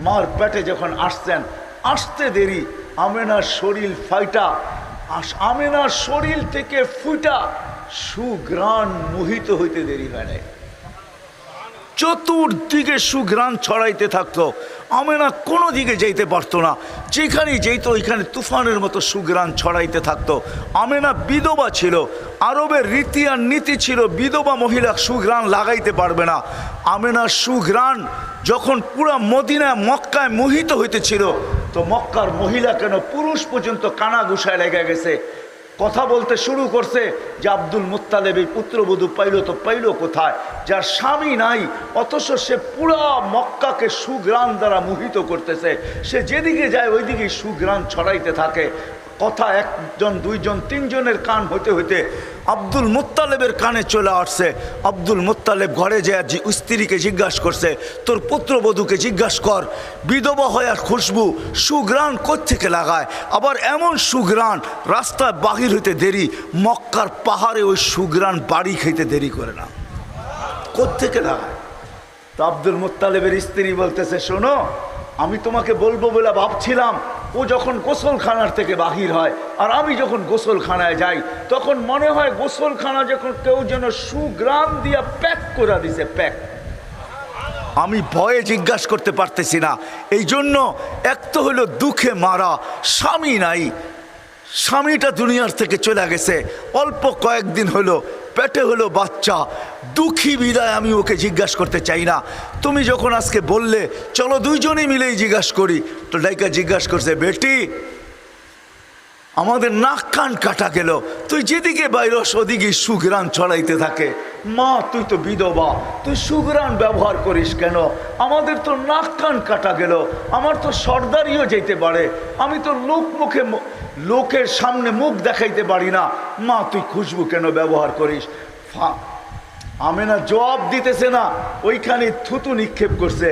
মার পেটে যখন আসতেন, আসতে দেরি আমেনার শরীর ফাইটা, আমেনার শরীর থেকে ফুটা সুঘ্রাণ মোহিত হইতে দেরি হয় নাই। চতুর্দিকে সুঘ্রাণ ছড়াইতে থাকতো। আমেনা কোনো দিকে যেতে পারতো না, যেখানেই যেত ওইখানে তুফানের মতো সুঘ্রাণ ছড়াইতে থাকতো। আমেনা বিধবা ছিল, আরবের রীতি আর নীতি ছিল বিধবা মহিলা সুঘ্রাণ লাগাইতে পারবে না। আমেনার সুঘ্রাণ যখন পুরা মদিনায় মক্কায় মোহিত হইতেছিল, তো মক্কার মহিলা কেন পুরুষ পর্যন্ত কানা গুসায় লেগে গেছে, কথা বলতে শুরু করছে যে আব্দুল মুত্তালেব এই পুত্রবধূ পাইল তো পাইল কোথায়, যার স্বামী নাই, অথচ সে পুরা মক্কাকে সুঘ্রাণ দ্বারা মোহিত করতেছে। সে যেদিকে যায় ওইদিকে সুঘ্রাণ ছড়াইতে থাকে। কথা একজন দুইজন তিনজনের কান হইতে হইতে আব্দুল মুত্তালেবের কানে চলে আসছে। আব্দুল মুত্তালেব ঘরে যায় স্ত্রীকে জিজ্ঞাসা করছে, তোর পুত্রবধূকে জিজ্ঞাসা কর বিধবা হয় আর খুশবু সুঘ্রাণ কোত্থেকে লাগায়, আবার এমন সুঘ্রাণ রাস্তায় বাহির হইতে দেরি, মক্কার পাহাড়ে ওই সুঘ্রাণ বাড়ি খাইতে দেরি করে না, কোত্থেকে লাগায়। তো আব্দুল মুত্তালেবের স্ত্রী বলতেছে, শোনো আমি তোমাকে বলবো বলে ভাবছিলাম, ও যখন গোসলখানার থেকে বাহির হয় আর আমি যখন গোসলখানায় যাই, তখন মনে হয় গোসলখানা যখন কেউ যেন সুঘ্রাণ দিয়া প্যাক করে দিছে, প্যাক। আমি ভয়ে জিজ্ঞাসা করতে পারতেছি না। এই জন্য এক তো হলো দুঃখে মারা, স্বামী নাই, স্বামীটা দুনিয়ার থেকে চলে গেছে, অল্প কয়েকদিন হলো পেটে হলো বাচ্চা, দুঃখী বিদায় আমি ওকে জিজ্ঞাসা করতে চাই না। তুমি যখন আজকে বললে চলো দুইজনেই মিলেই জিজ্ঞাসা করি, তো ডাইকা জিজ্ঞাসা করছে, বেটি আমাদের নাক কান কাটা গেল, তুই যেদিকে বাইরস ওদিকে সুঘ্রাণ ছড়াইতে থাকে। মা তুই তো বিধবা, তুই সুঘ্রাণ ব্যবহার করিস কেন? আমাদের তো নাক কান কাটা গেল, আমার তো সর্দারিও যেতে পারে, আমি তো লোকের সামনে মুখ দেখাইতে পারি না, মা তুই খুশবু কেন ব্যবহার করিস? আমেনা জবাব দিতেছে না, ওইখানে থুতু নিক্ষেপ করছে,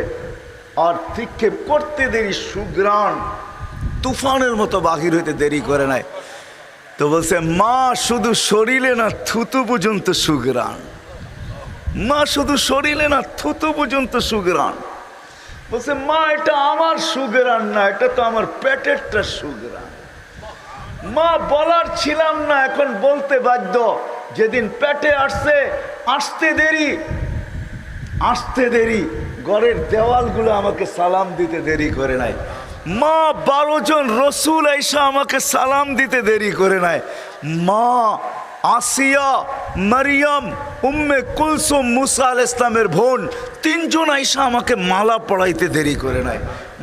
আর নিক্ষেপ করতে দেরি সুঘ্রাণ তুফানের মতো বাহির হইতে দেরি করে নাই। তো বলছে, মা শুধু শরীরে না থুতু পর্যন্ত সুঘ্রাণ, মা শুধু শরীরে না থুতু পর্যন্ত সুঘ্রাণ। বলছে, মা এটা আমার সুঘ্রাণ না, এটা তো আমার পেটেরটা সুঘ্রাণ। মা বলার ছিলাম না, এখন বলতে বাধ্য। যেদিন পেটে আসছে, আসতে দেরি, ঘরের দেওয়ালগুলো আমাকে সালাম দিতে দেরি করে নাই। মা 12 জন রসুল আইসা আমাকে সালাম দিতে দেরি করে নাই। মা আসিয়া, মারিয়াম, উম্মে কুলসুম, মুসা আলাইহিস সালামের বোন, 3 জন আইসা আমাকে মালা পড়াইতে দেরি করে নাই।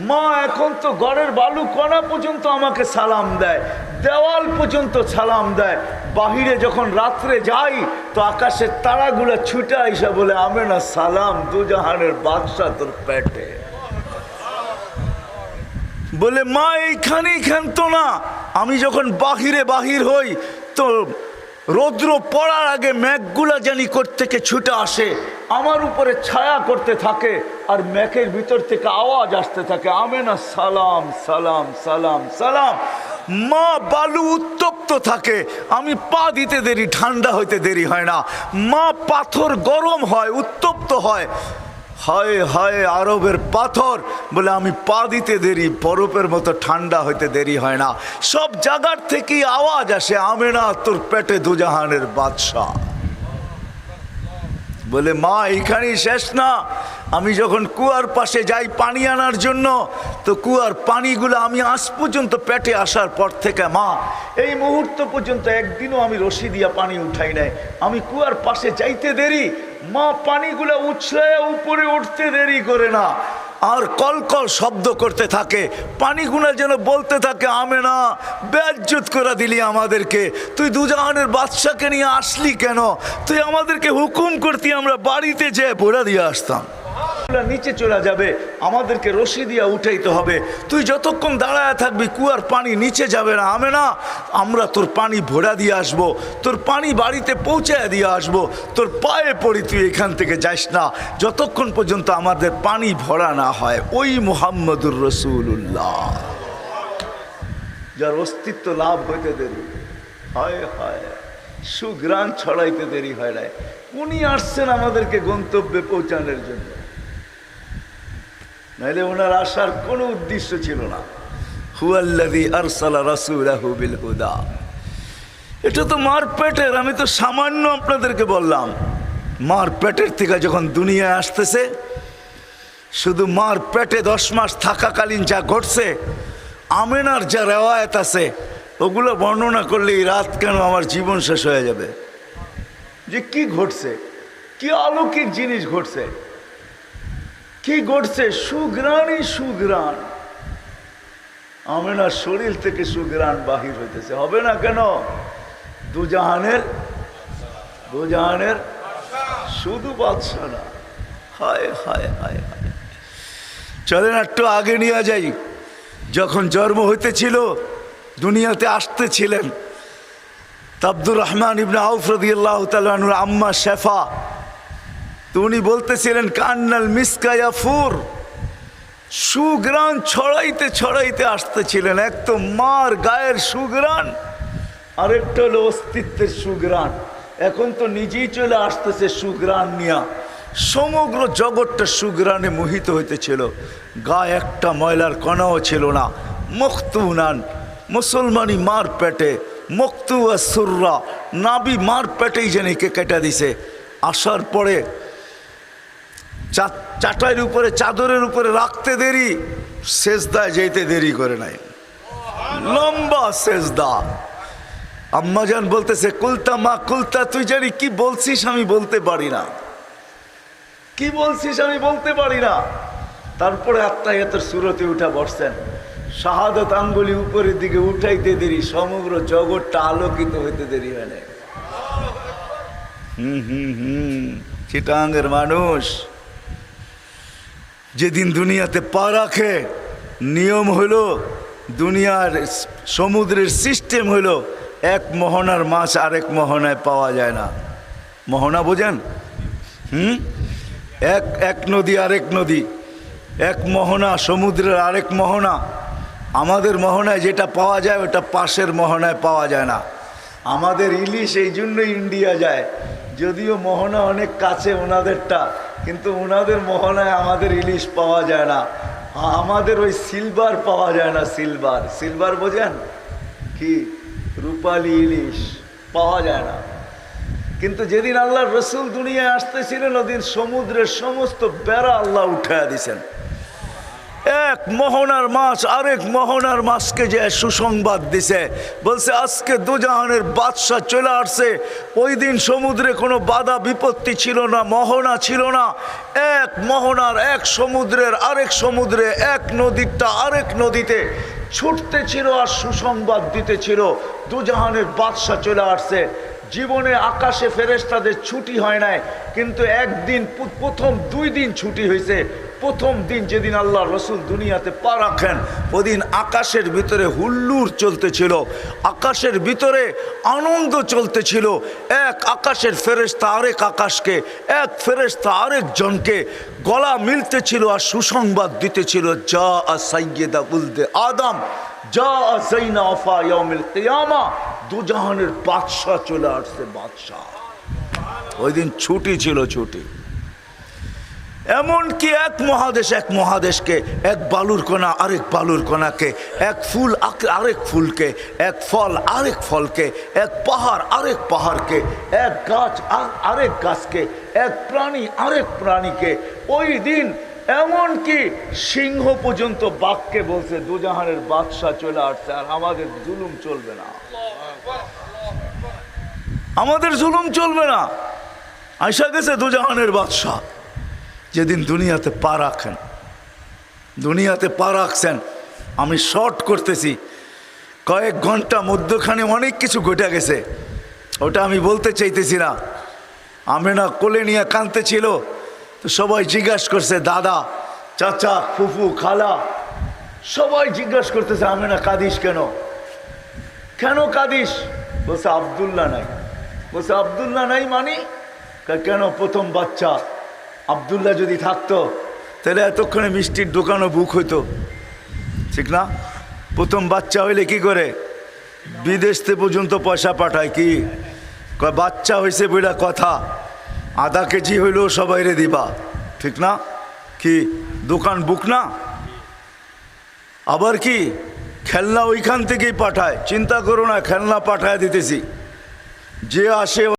মা এখন তো ঘরের বালু কণা পর্যন্ত আমাকে সালাম দেয়, দেওয়াল পর্যন্ত সালাম দেয়। বাহিরে যখন রাত্রে যাই তো আকাশের তারাগুলো ছুটে আইসা বলে, আমেনা সালাম, দুজাহানের বাদশা তোর পেটে। বলে মা এইখানেই ক্ষান্ত না, আমি যখন বাহির হই তো রৌদ্র পড়ার আগে মেঘগুলা জানি কোত্থেকে ছুটে আসে, আমার উপরে ছায়া করতে থাকে, আর মেঘের ভিতর থেকে আওয়াজ আসতে থাকে, আমেনা সালাম সালাম সালাম সালাম। মা বালু উত্তপ্ত থাকে, আমি পা দিতে দেরি, ঠান্ডা হইতে দেরি হয় না। মা পাথর গরম হয়, উত্তপ্ত হয়, হায় হায় আরবের পাথর, বলে আমি পা দিতে দেরি, বরফের মতো ঠান্ডা হইতে দেরি হয় না। সব জায়গার থেকেই আওয়াজ আসে, আমেনা তোর পেটে দুজাহানের বাদশা। বলে মা এইখানেই শেষ না, আমি যখন কুয়ার পাশে যাই পানি আনার জন্য, তো কুয়ার পানিগুলো আমি আজ পর্যন্ত পেটে আসার পর থেকে মা এই মুহূর্ত পর্যন্ত একদিনও আমি রশি দিয়া পানি উঠাই নাই। আমি কুয়ার পাশে যাইতে দেরি, মা পানিগুলো উছলে উপরে উঠতে দেরি করে না, আর কলকল শব্দ করতে থাকে, পানিগুলো যেন বলতে থাকে, আমেনা বেজ্জত করে দিলি আমাদেরকে, তুই দুজাহানের বাদশাকে নিয়ে আসলি কেন? তুই আমাদেরকে হুকুম করতি, আমরা বাড়িতে যেয়ে ভরা দিয়ে আসতাম। নিচে চলে যাবে, আমাদেরকে রশি দিয়া উঠাইতে হবে, তুই যতক্ষণ দাঁড়ায় থাকবি কুয়ার পানি নিচে যাবে না। আমেনা আমরা তোর পানি ভরা দিয়ে আসবো, তোর পানি বাড়িতে পৌঁছায় দিয়ে আসবো, তোর পায়ে পড়ি তুই এখান থেকে যাস না যতক্ষণ পর্যন্ত আমাদের পানি ভরা না হয়। ওই মুহাম্মদুর রাসূলুল্লাহ, যার অস্তিত্ব লাভ হইতে দেরি হয়, সুঘ্রাণ ছড়াইতে দেরি হয় নাই। উনি আসছেন আমাদেরকে গন্তব্যে পৌঁছানোর জন্য। নাহলে ওনার আসার কোনো উদ্দেশ্য ছিল না। হুয়াল্লাযী আরসালা রাসূলাহু বিল হুদা। এটা তো মার পেটের, আমি তো সামান্য আপনাদেরকে বললাম। মার পেটের থেকে যখন দুনিয়ায় আসতেছে, শুধু মার পেটে 10 মাস থাকাকালীন যা ঘটছে, আমেনার যা রেওয়ায়েত আছে, ওগুলো বর্ণনা করলে এই রাত কেন আমার জীবন শেষ হয়ে যাবে। যে কি ঘটছে, কি অলৌকিক জিনিস ঘটছে, কি ঘটছে, সুঘ্রাণই সুঘ্রাণ। আমেনার শরীর থেকে সুঘ্রাণ বাহির হইতেছে, হবে না কেন? দুজাহানের শুধু বাদশা না। হায় হায় হায় হায়। চলেন একটু আগে নিয়ে যাই। যখন জন্ম হইতেছিল, দুনিয়াতে আসতেছিলেন, আব্দুর রহমান ইবনে আউফ রাদিয়াল্লাহু তাআলা আনহুর আম্মা শেফা, তো উনি বলতেছিলেন কান্নাল মিসকা ইয়াফুর, সুঘ্রাণ ছড়াইতে ছড়াইতে আসতেছিলেন। এক তো মার গায়ের সুঘ্রাণ, আরেকটা হলো অস্তিত্বের সুঘ্রাণ। এখন তো নিজেই চলে আসতেছে সুঘ্রাণ নিয়া। সমগ্র জগৎটা সুঘ্রাণে মোহিত হইতেছিল। গায়ে একটা ময়লার কণাও ছিল না। মখতুনান, মুসলমানি মার পেটে, মখতুয়া সুররা, নাবি মার পেটেই যেন কে কেটে দিছে। আসার পরে চাটাইয়ের উপরে, চাদরের উপরে রাখতে দেরি, সেজদায় যেতে দেরি করে নাই, লম্বা সেজদা। আম্মাজান বলতেছে কুলতা মা কুলতা, তুই জানি কি বলছিস আমি বলতে পারি না, কি বলছিস আমি বলতে পারি না। তারপরে আত্মাহিয়াতের সুরতে উঠা বসছেন। শাহাদত আঙ্গুলি উপরের দিকে উঠাইতে দেরি, সমগ্র জগৎটা আলোকিত হইতে দেরি হয় না। চিটাঙ্গের মানুষ যেদিন দুনিয়াতে পা রাখে, নিয়ম হইল, দুনিয়ার সমুদ্রের সিস্টেম হইল, এক মোহনার মাছ আরেক মোহনায় পাওয়া যায় না। মোহনা বোঝেন? এক নদী আরেক নদী, এক মোহনা সমুদ্রের আরেক মোহনা। আমাদের মোহনায় যেটা পাওয়া যায় ওটা পাশের মোহনায় পাওয়া যায় না। আমাদের ইলিশ এই জন্য ইন্ডিয়া যায়, যদিও মোহনা অনেক কাছে ওনাদেরটা, কিন্তু ওনাদের মোহনায় আমাদের ইলিশ পাওয়া যায় না। আমাদের ওই সিলভার পাওয়া যায় না। সিলভার, সিলভার বোঝেন কি? রূপালী ইলিশ পাওয়া যায় না। কিন্তু যেদিন আল্লাহর রসুল দুনিয়ায় আসতেছিলেন, ওদিন সমুদ্রের সমস্ত বেড়া আল্লাহ উঠাইয়া দিছেন। এক মোহনার মাছ আরেক মোহনার মাছকে যে সুসংবাদ দিছে, বলছে আজকে দুজাহানের বাদশা চলে আসছে। ওই দিন সমুদ্রে কোনো বাধা বিপত্তি ছিল না, মোহনা ছিল না। এক মোহনার, এক সমুদ্রের আরেক সমুদ্রে, এক নদীটা আরেক নদীতে ছুটতে ছিল আর সুসংবাদ দিতে ছিল দুজাহানের বাদশা চলে আসছে। জীবনে আকাশে ফেরেশতাদের ছুটি হয় নাই, কিন্তু একদিন, প্রথম 2 দিন ছুটি হয়েছে। প্রথম দিন যেদিন আল্লাহ রসুল দুনিয়াতে পা রাখেন, ওদিন আকাশের ভিতরে হুল্লুর চলতেছিল, আকাশের ভিতরে আনন্দ চলতেছিল। এক আকাশের ফেরেশতা আরেক আকাশকে, এক ফেরেশতা আরেকজনকে গলা মিলতেছিল আর সুসংবাদ দিতেছিল, যা সাইয়্যিদা উলদে আদম, যা যাইনা ওফা ইয়াউমিল কিয়ামা, দুজাহানের বাদশা চলে আসছে। বাদশা ওই দিন ছুটি ছিল, ছুটি। এমনকি এক মহাদেশ এক মহাদেশকে, এক বালুর কণা আরেক বালুর কণাকে, এক ফুল আরেক ফুলকে, এক ফল আরেক ফলকে, এক পাহাড় আরেক পাহাড়কে, এক গাছ আরেক গাছকে, এক প্রাণী আরেক প্রাণীকে। ওই দিন এমনকি সিংহ পর্যন্ত বাঘকে বলছে দুজাহানের বাদশা চলে আসছে, আর আমাদের জুলুম চলবে না, আমাদের জুলুম চলবে না। আইসা গেছে দুজাহানের বাদশা। যেদিন দুনিয়াতে পা রাখেন, দুনিয়াতে পা রাখছেন, আমি শর্ট করতেছি, কয়েক ঘন্টা মধ্যখানে অনেক কিছু ঘটে গেছে, ওটা আমি বলতে চাইতেছি না। আমেনা কোলে নিয়ে কাঁদতেছিল, তো সবাই জিজ্ঞাসা করছে, দাদা, চাচা, ফুফু, খালা, সবাই জিজ্ঞাসা করতেছে আমেনা কাঁদিস কেন, কেন কাঁদিস? বলছে আব্দুল্লাহ নাই। বলছে আব্দুল্লাহ নাই মানে? কেন? প্রথম বাচ্চা আব্দুল্লাহ যদি থাকতো তাহলে এতক্ষণে মিষ্টির দোকানও বুক হইতো, ঠিক না? প্রথম বাচ্চা হইলে কি করে? বিদেশতে পর্যন্ত পয়সা পাঠায়। কি বাচ্চা হয়েছে বইলা কথা, আধা কেজি হইলেও সবাইরে দিবা, ঠিক না? কি দোকান বুক না, আবার কি খেলনা ওইখান থেকেই পাঠায়, চিন্তা করো না, খেলনা পাঠায় দিতেছি, যে আসে